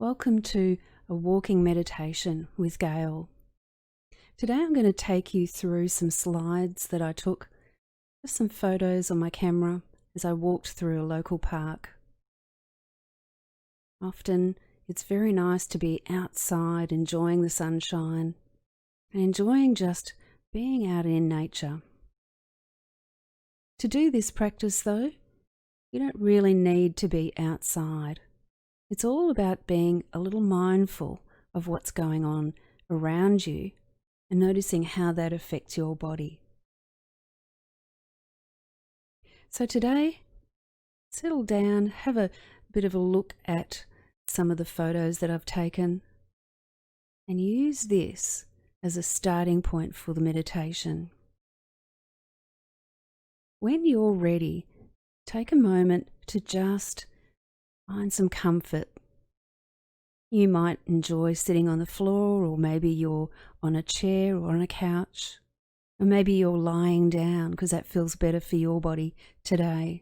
Welcome to a walking meditation with Gayle. Today I'm going to take you through some slides that I took, just some photos on my camera as I walked through a local park. Often it's very nice to be outside enjoying the sunshine and enjoying just being out in nature. To do this practice though, you don't really need to be outside. It's all about being a little mindful of what's going on around you and noticing how that affects your body. So today, settle down, have a bit of a look at some of the photos that I've taken and use this as a starting point for the meditation. When you're ready, take a moment to just find some comfort. You might enjoy sitting on the floor, or maybe you're on a chair or on a couch, or maybe you're lying down because that feels better for your body today.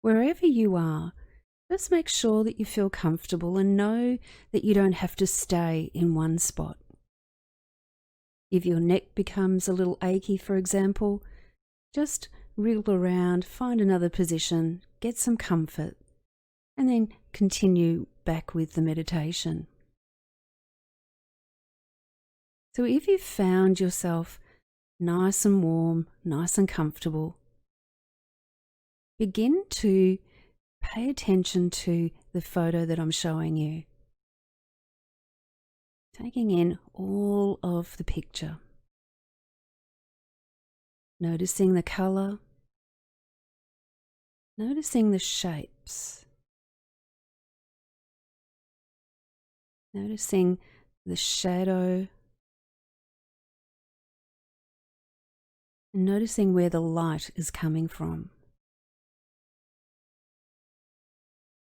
Wherever you are, just make sure that you feel comfortable and know that you don't have to stay in one spot. If your neck becomes a little achy, for example, just wriggle around, find another position, get some comfort, and then continue back with the meditation. So if you've found yourself nice and warm, nice and comfortable, begin to pay attention to the photo that I'm showing you. Taking in all of the picture. Noticing the colour, noticing the shapes, noticing the shadow, and noticing where the light is coming from.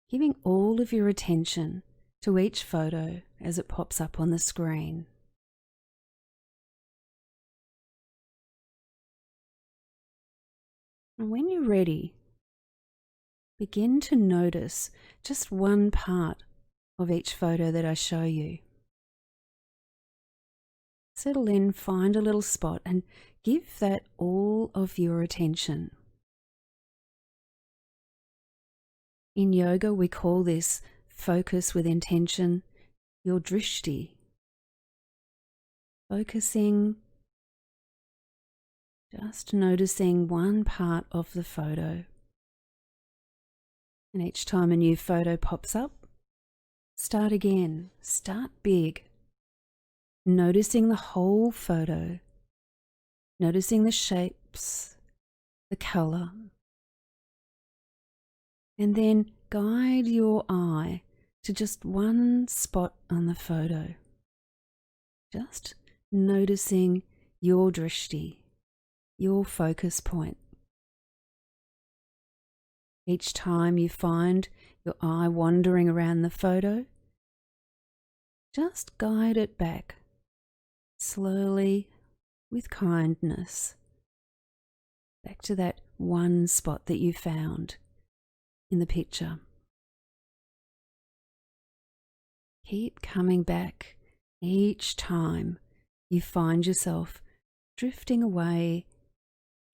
Giving all of your attention to each photo as it pops up on the screen. And when you're ready, begin to notice just one part of each photo that I show you. Settle in, find a little spot and give that all of your attention. In yoga, we call this focus with intention, your drishti. Focusing, just noticing one part of the photo. And each time a new photo pops up, start again, start big. Noticing the whole photo, noticing the shapes, the colour, and then guide your eye to just one spot on the photo. Just noticing your drishti, your focus point. Each time you find your eye wandering around the photo, just guide it back, slowly, with kindness, back to that one spot that you found in the picture. Keep coming back each time you find yourself drifting away,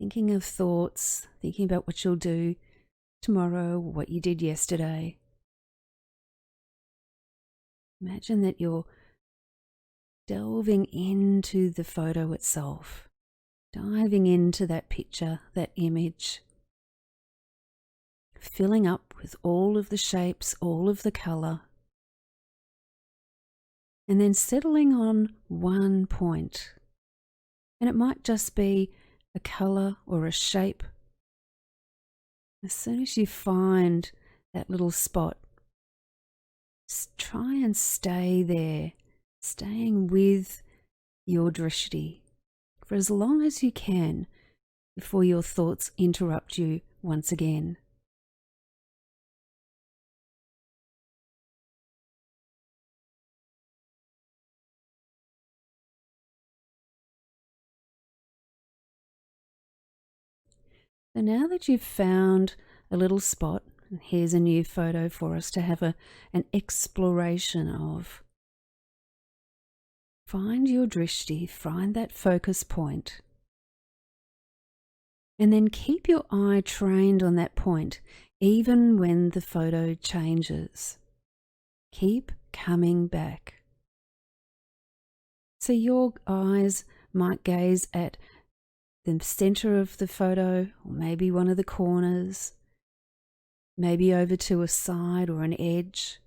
thinking of thoughts, thinking about what you'll do tomorrow or what you did yesterday. Imagine that you're delving into the photo itself, diving into that picture, that image, filling up with all of the shapes, all of the colour, and then settling on one point. And it might just be a colour or a shape. As soon as you find that little spot, try and stay there, staying with your drishti for as long as you can before your thoughts interrupt you once again. So now that you've found a little spot And here's a new photo for us to have an exploration of. Find your drishti, find that focus point. And then keep your eye trained on that point, even when the photo changes. Keep coming back. So your eyes might gaze at the center of the photo, or maybe one of the corners, maybe over to a side or an edge.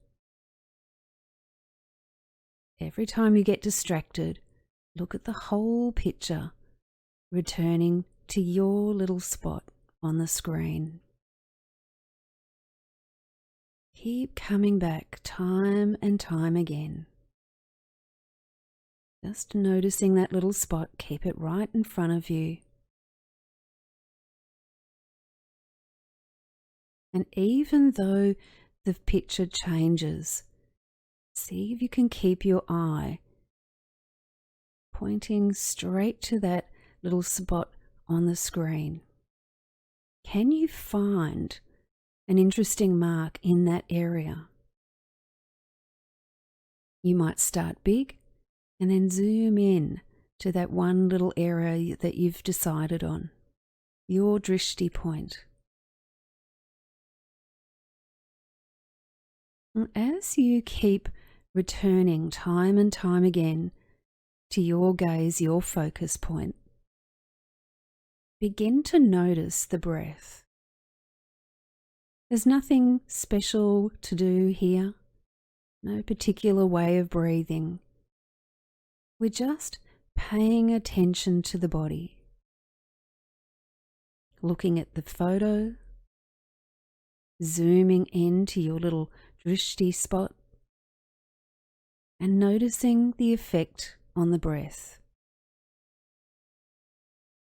Every time you get distracted, look at the whole picture, returning to your little spot on the screen. Keep coming back time and time again. Just noticing that little spot, keep it right in front of you. And even though the picture changes, see if you can keep your eye pointing straight to that little spot on the screen. Can you find an interesting mark in that area? You might start big and then zoom in to that one little area that you've decided on, your drishti point. And as you keep returning time and time again to your gaze, your focus point, begin to notice the breath. There's nothing special to do here, no particular way of breathing. We're just paying attention to the body, looking at the photo, zooming into your little drishti spot, and noticing the effect on the breath.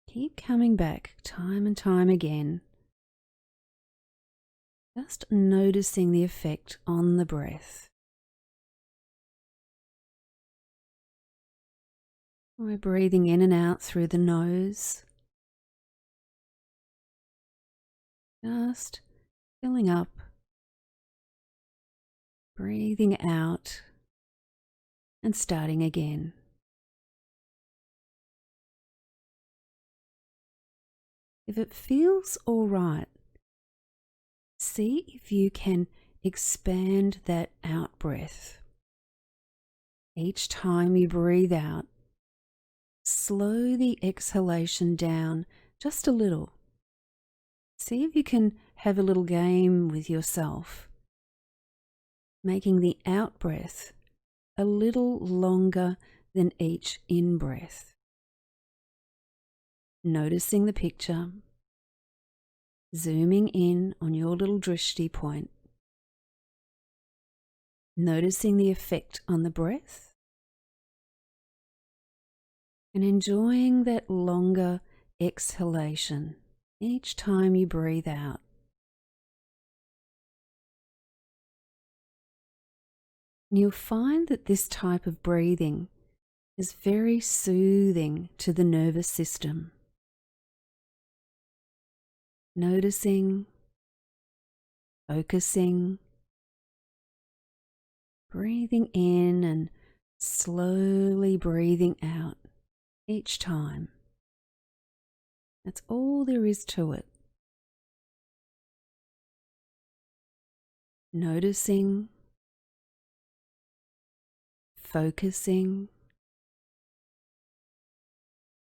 Keep coming back time and time again, just noticing the effect on the breath. We're breathing in and out through the nose, just filling up, breathing out, and starting again. If it feels all right, see if you can expand that out breath. Each time you breathe out, slow the exhalation down just a little. See if you can have a little game with yourself, making the out breath a little longer than each in breath. Noticing the picture, zooming in on your little drishti point, noticing the effect on the breath, and enjoying that longer exhalation each time you breathe out. And you'll find that this type of breathing is very soothing to the nervous system. Noticing, focusing, breathing in and slowly breathing out each time. That's all there is to it. Noticing, focusing,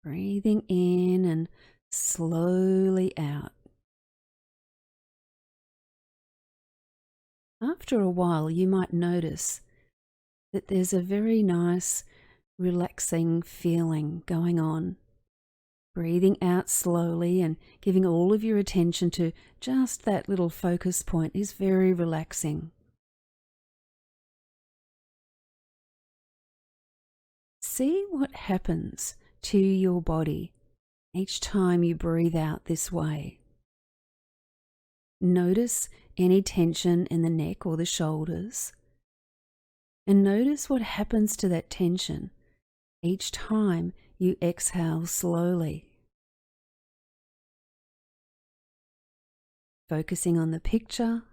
breathing in and slowly out. After a while, you might notice that there's a very nice, relaxing feeling going on. Breathing out slowly and giving all of your attention to just that little focus point is very relaxing. See what happens to your body each time you breathe out this way. Notice any tension in the neck or the shoulders, and notice what happens to that tension each time you exhale slowly. Focusing on the picture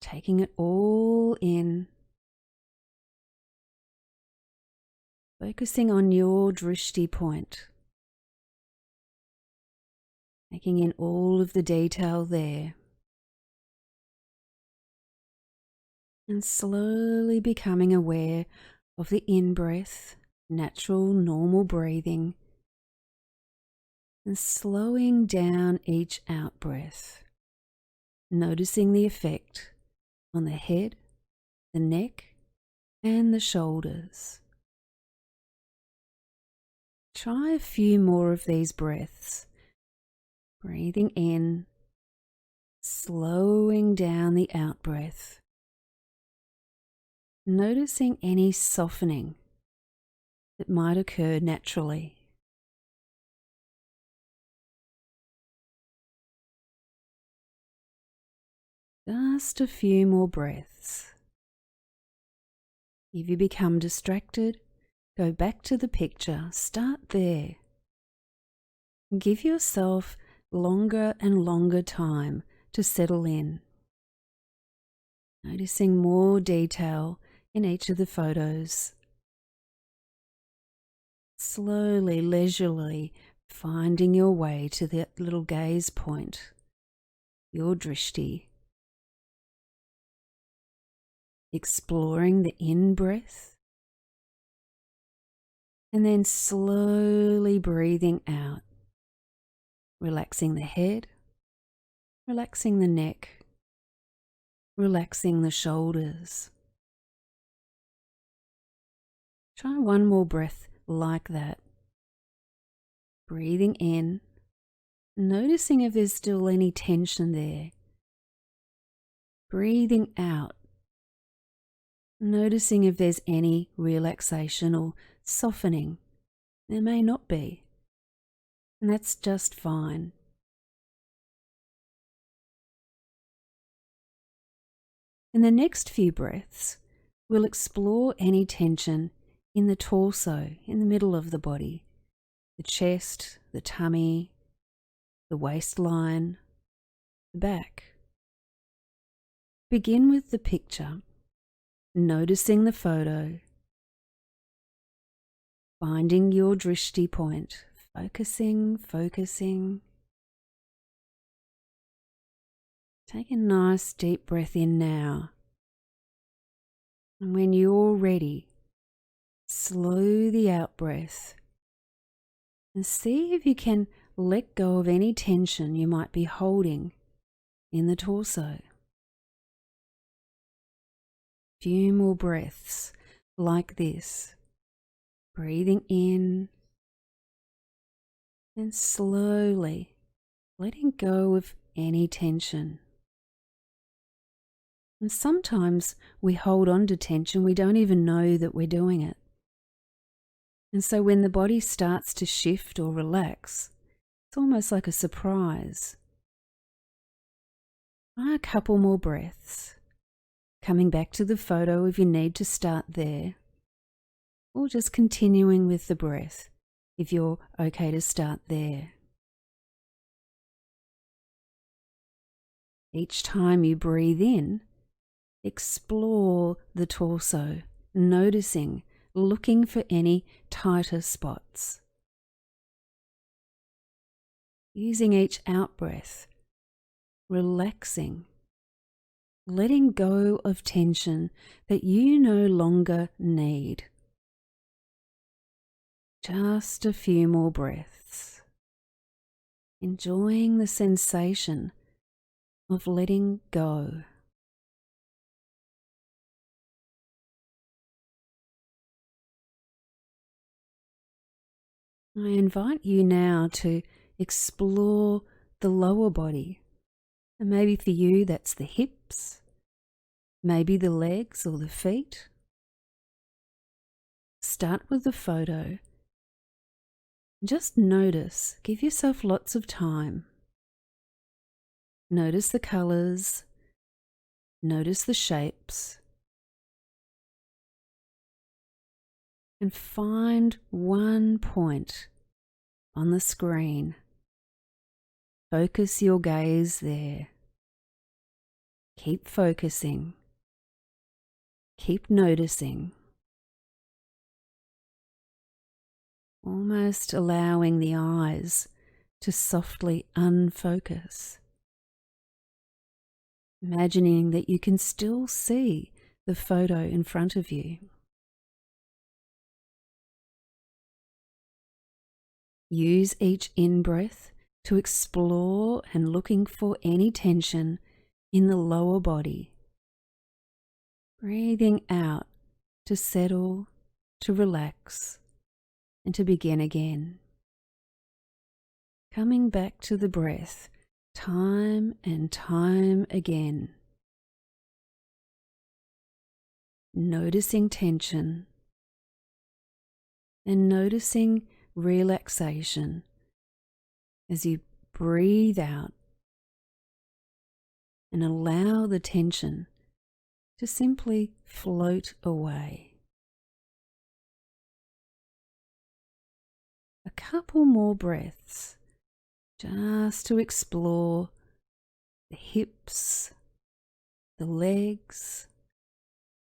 taking it all in, focusing on your drishti point, taking in all of the detail there, and slowly becoming aware of the in-breath, natural, normal breathing, and slowing down each out-breath, noticing the effect on the head, the neck, and the shoulders. Try a few more of these breaths, breathing in, slowing down the out-breath, noticing any softening that might occur naturally. Just a few more breaths. If you become distracted, go back to the picture, start there. Give yourself longer and longer time to settle in, noticing more detail in each of the photos. Slowly, leisurely finding your way to that little gaze point, your drishti. Exploring the in-breath and then slowly breathing out, relaxing the head, relaxing the neck, relaxing the shoulders. Try one more breath like that. Breathing in, noticing if there's still any tension there. Breathing out, noticing if there's any relaxation or softening. There may not be, and that's just fine. In the next few breaths, we'll explore any tension in the torso, in the middle of the body, the chest, the tummy, the waistline, the back. Begin with the picture, noticing the photo, finding your drishti point, focusing. Take a nice deep breath in now. And when you're ready, slow the out breath and see if you can let go of any tension you might be holding in the torso. Few more breaths like this, breathing in and slowly letting go of any tension. And sometimes we hold on to tension, we don't even know that we're doing it. And so when the body starts to shift or relax, it's almost like a surprise. Try a couple more breaths, coming back to the photo if you need to start there, or just continuing with the breath if you're okay to start there. Each time you breathe in, explore the torso, noticing, looking for any tighter spots. Using each out-breath, relaxing, letting go of tension that you no longer need. Just a few more breaths, enjoying the sensation of letting go. I invite you now to explore the lower body. And maybe for you that's the hips, maybe the legs or the feet. Start with the photo. Just notice, give yourself lots of time. Notice the colours, notice the shapes, and find one point on the screen. Focus your gaze there. Keep focusing. Keep noticing. Almost allowing the eyes to softly unfocus. Imagining that you can still see the photo in front of you. Use each in-breath to explore and looking for any tension in the lower body. Breathing out to settle, to relax, and to begin again. Coming back to the breath time and time again. Noticing tension and noticing relaxation as you breathe out and allow the tension to simply float away. A couple more breaths just to explore the hips, the legs,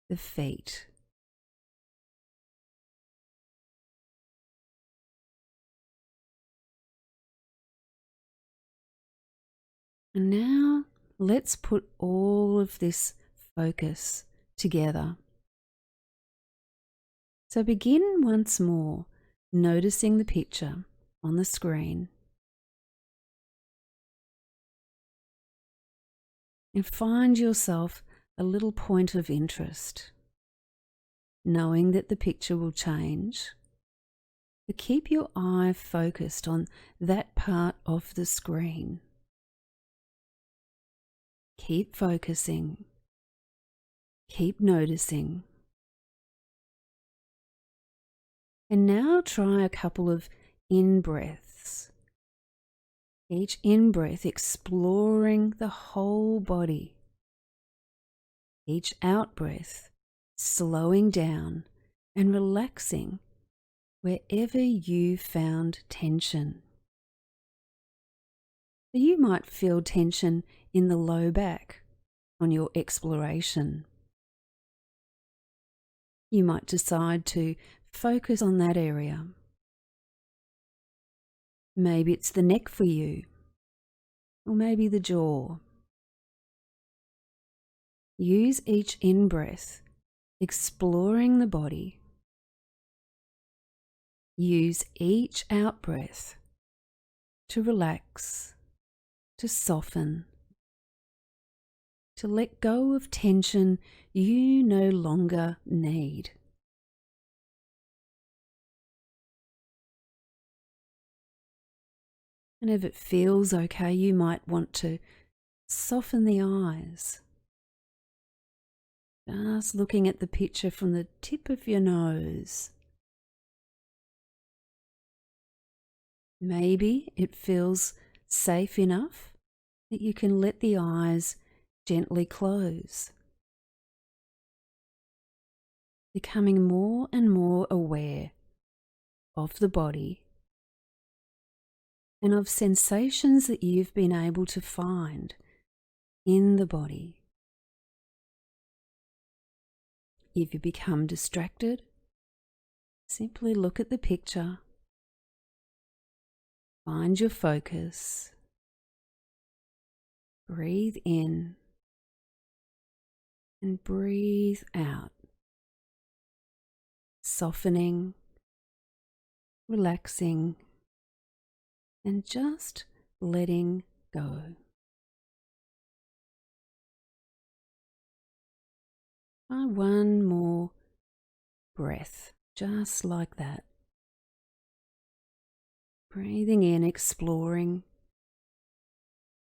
the feet. And now let's put all of this focus together. So begin once more noticing the picture on the screen. And find yourself a little point of interest, knowing that the picture will change. But keep your eye focused on that part of the screen. Keep focusing. Keep noticing. And now try a couple of in-breaths. Each in-breath exploring the whole body. Each out-breath slowing down and relaxing wherever you found tension. You might feel tension in the low back on your exploration. You might decide to focus on that area. Maybe it's the neck for you, or maybe the jaw. Use each in-breath, exploring the body. Use each out-breath to relax, to soften, to let go of tension you no longer need. And if it feels okay, you might want to soften the eyes. Just looking at the picture from the tip of your nose. Maybe it feels safe enough that you can let the eyes gently close. Becoming more and more aware of the body and of sensations that you've been able to find in the body. If you become distracted, simply look at the picture, find your focus, breathe in and breathe out, softening, relaxing, and just letting go. Try one more breath, just like that. Breathing in, exploring,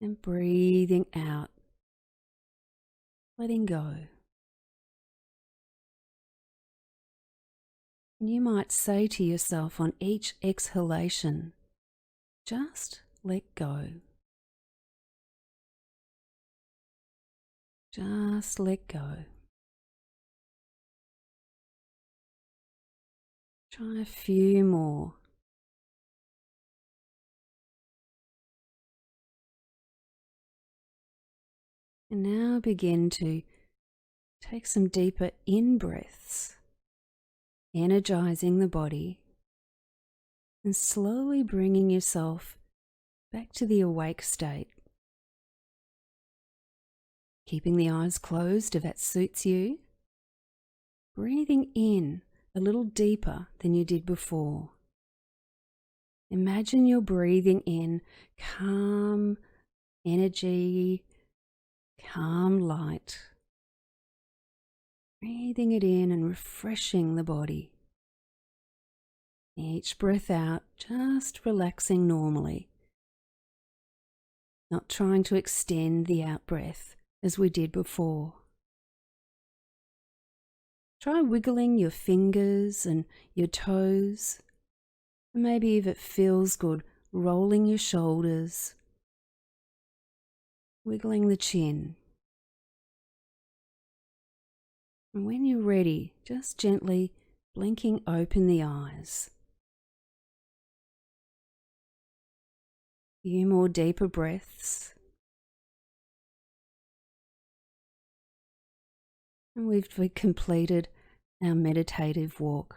and breathing out, letting go. And you might say to yourself on each exhalation, just let go. Just let go. Try a few more. And now begin to take some deeper in-breaths, energizing the body and slowly bringing yourself back to the awake state. Keeping the eyes closed if that suits you. Breathing in a little deeper than you did before. Imagine you're breathing in calm energy, calm light. Breathing it in and refreshing the body. Each breath out, just relaxing normally. Not trying to extend the out breath as we did before. Try wiggling your fingers and your toes. And maybe if it feels good, rolling your shoulders. Wiggling the chin. And when you're ready, just gently blinking open the eyes. A few more deeper breaths. And we've completed our meditative walk.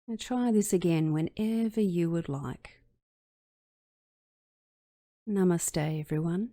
Now try this again whenever you would like. Namaste, everyone.